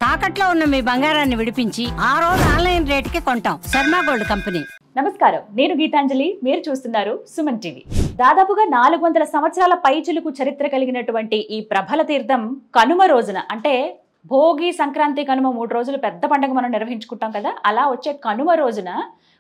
తాకట్లో ఉన్న మీ బంగారాన్ని విడిపించి ఆ రోజు ఆన్లైన్ రేటుకి కొంటాం. Sharma gold company. నమస్కారం, నేను గీతాంజలి. మీరు చూస్తున్నారు సుమన్ టీవీ. దాదాపుగా 400 సంవత్సరాల పైచిలుకు చరిత్ర కలిగినటువంటి ఈ ప్రభల తీర్థం కనుమ రోజున, అంటే భోగి, సంక్రాంతి, కనుమ 3 రోజులు పెద్ద పండుగ మనం నిర్వహించుకుంటాం కదా, అలా వచ్చే కనుమ రోజున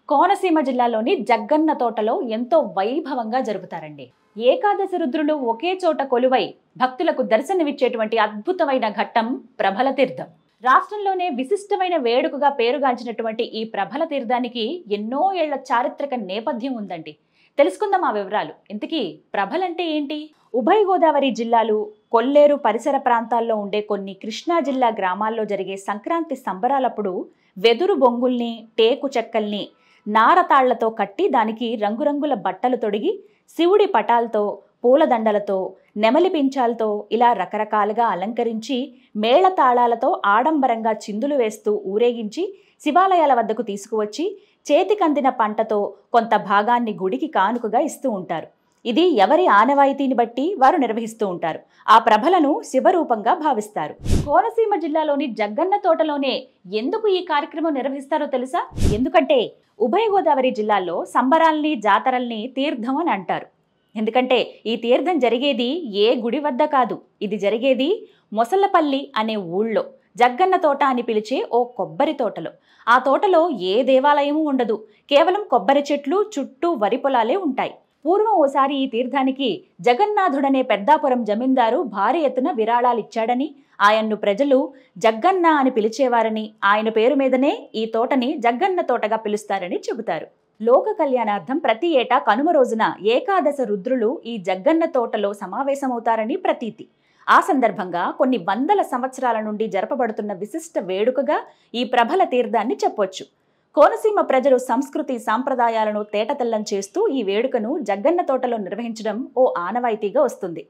కోనసీమ జిల్లాలోని జగ్గన్న తోటలో ఎంతో వైభవంగా జరుపుతారండి. ఏకాదశి రుద్రులు ఒకే చోట కొలువై భక్తులకు దర్శనమిచ్చేటువంటి అద్భుతమైన ఘట్టం ప్రభల తీర్థం. రాష్ట్రంలోనే విశిష్టమైన వేడుకగా పేరుగాంచినటువంటి ఈ ప్రభల తీర్థానికి ఎన్నో ఏళ్ల చారిత్రక నేపథ్యం ఉందండి. తెలుసుకుందాం ఆ వివరాలు. ఇంతకీ ప్రభలంటే ఏంటి? ఉభయ గోదావరి జిల్లాలు, కొల్లేరు పరిసర ప్రాంతాల్లో ఉండే కొన్ని కృష్ణా జిల్లా గ్రామాల్లో జరిగే సంక్రాంతి సంబరాలప్పుడు వెదురు బొంగుల్ని, టేకు చెక్కల్ని నారతాళ్లతో కట్టి దానికి రంగురంగుల బట్టలు తొడిగి శివుడి పటాలతో, పూలదండలతో, నెమలి పించాలతో ఇలా రకరకాలుగా అలంకరించి మేళతాళాలతో ఆడంబరంగా చిందులు వేస్తూ ఊరేగించి శివాలయాల వద్దకు తీసుకువచ్చి చేతికందిన పంటతో కొంత భాగాన్ని గుడికి కానుకగా ఇస్తూ ఉంటారు. ఇది ఎవరి ఆనవాయితీని బట్టి వారు నిర్వహిస్తూ ఉంటారు. ఆ ప్రభలను శివరూపంగా భావిస్తారు. కోనసీమ జిల్లాలోని జగ్గన్న తోటలోనే ఎందుకు ఈ కార్యక్రమం నిర్వహిస్తారో తెలుసా? ఎందుకంటే ఉభయ గోదావరి జిల్లాల్లో సంబరాల్ని, జాతరల్ని తీర్థం అని అంటారు. ఎందుకంటే ఈ తీర్థం జరిగేది ఏ గుడి వద్ద కాదు. ఇది జరిగేది మొసళ్ళపల్లి అనే ఊళ్ళో జగ్గన్న తోట అని పిలిచే ఓ కొబ్బరి తోటలో. ఆ తోటలో ఏ దేవాలయము ఉండదు. కేవలం కొబ్బరి చెట్లు, చుట్టూ వరి పొలాలే ఉంటాయి. పూర్వం ఓసారి ఈ తీర్థానికి జగన్నాథుడనే పెద్దాపురం జమీందారు భారీ ఎత్తున విరాళాలిచ్చాడని, ఆయన్ను ప్రజలు జగ్గన్న అని పిలిచేవారని, ఆయన పేరు మీదనే ఈ తోటని జగ్గన్న తోటగా పిలుస్తారని చెబుతారు. లోక కళ్యాణార్థం ప్రతి ఏటా కనుమ రోజున ఏకాదశ రుద్రులు ఈ జగ్గన్న తోటలో సమావేశమవుతారని ప్రతీతి. ఆ సందర్భంగా కొన్ని వందల సంవత్సరాల నుండి జరపబడుతున్న విశిష్ట వేడుకగా ఈ ప్రభల తీర్థాన్ని చెప్పొచ్చు. కోనసీమ ప్రజలు సంస్కృతి, సాంప్రదాయాలను తేటతెల్లం చేస్తూ ఈ వేడుకను జగ్గన్న తోటలో నిర్వహించడం ఓ ఆనవాయితీగా వస్తుంది.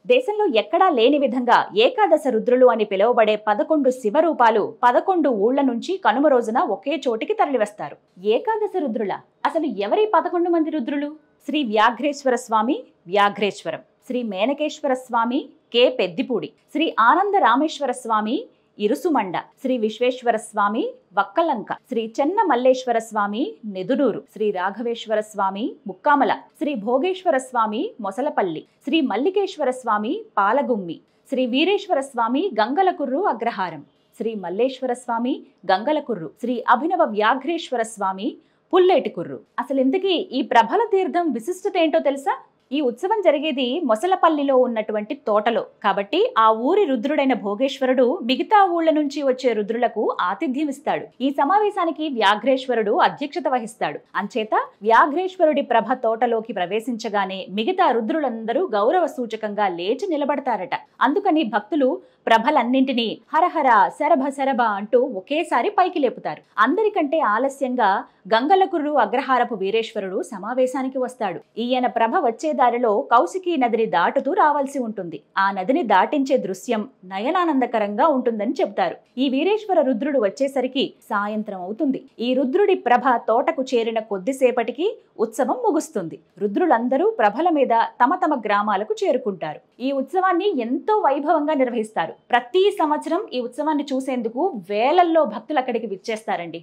దేశంలో ఎక్కడా లేని విధంగా ఏకాదశ రుద్రులు అని పిలువబడే 11 శివరూపాలు 11 ఊళ్ల నుంచి కనుమ రోజున ఒకే చోటికి తరలివస్తారు. ఏకాదశ రుద్రుల అసలు ఎవరి 11 మంది రుద్రులు? శ్రీ వ్యాఘ్రేశ్వర స్వామి వ్యాఘ్రేశ్వరం, శ్రీ మేనకేశ్వర స్వామి కె పెద్దిపూడి, శ్రీ ఆనంద రామేశ్వర స్వామి ఇరుసుమండ, శ్రీ విశ్వేశ్వర స్వామి వక్కలంక, శ్రీ చెన్న మల్లేశ్వర స్వామి నెదునూరు, శ్రీ రాఘవేశ్వర స్వామి ముక్కామల, శ్రీ భోగేశ్వర స్వామి మొసలపల్లి, శ్రీ మల్లికేశ్వర స్వామి పాలగుమ్మి, శ్రీ వీరేశ్వర స్వామి గంగలకుర్రు అగ్రహారం, శ్రీ మల్లేశ్వర స్వామి గంగలకుర్రు, శ్రీ అభినవ వ్యాఘ్రేశ్వర స్వామి పుల్లేటికుర్రు. అసలు ఇంతకీ ఈ ప్రభల తీర్థం విశిష్టత ఏంటో తెలుసా? ఈ ఉత్సవం జరిగేది మొసలపల్లిలో ఉన్నటువంటి తోటలో కాబట్టి ఆ ఊరి రుద్రుడైన భోగేశ్వరుడు మిగతా ఊళ్ల నుంచి వచ్చే రుద్రులకు ఆతిథ్యం ఇస్తాడు. ఈ సమావేశానికి వ్యాఘ్రేశ్వరుడు అధ్యక్షత వహిస్తాడు. అంచేత వ్యాఘ్రేశ్వరుడి ప్రభ తోటలోకి ప్రవేశించగానే మిగతా రుద్రులందరూ గౌరవ సూచకంగా లేచి నిలబడతారట. అందుకని భక్తులు ప్రభలన్నింటినీ హరహర శరభ శరభ అంటూ ఒకేసారి పైకి లేపుతారు. అందరికంటే ఆలస్యంగా గంగలకుర్రు అగ్రహారపు వీరేశ్వరుడు సమావేశానికి వస్తాడు. ఈయన ప్రభ వచ్చే దారిలో కౌశికీ నదిని దాటుతూ రావాల్సి ఉంటుంది. ఆ నదిని దాటించే దృశ్యం నయనానందకరంగా ఉంటుందని చెబుతారు. ఈ వీరేశ్వర రుద్రుడు వచ్చేసరికి సాయంత్రం అవుతుంది. ఈ రుద్రుడి ప్రభ తోటకు చేరిన కొద్దిసేపటికి ఉత్సవం ముగుస్తుంది. రుద్రులందరూ ప్రభల మీద తమ తమ గ్రామాలకు చేరుకుంటారు. ఈ ఉత్సవాన్ని ఎంతో వైభవంగా నిర్వహిస్తారు. ప్రతి సంవత్సరం ఈ ఉత్సవాన్ని చూసేందుకు వేలల్లో భక్తులు అక్కడికి విచ్చేస్తారండి.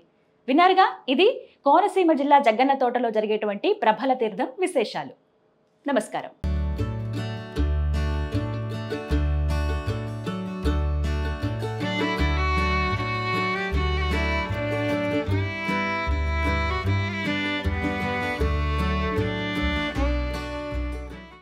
విన్నారుగా, ఇది కోనసీమ జిల్లా జగ్గన్న తోటలో జరిగేటువంటి ప్రభల తీర్థం విశేషాలు. నమస్కారం.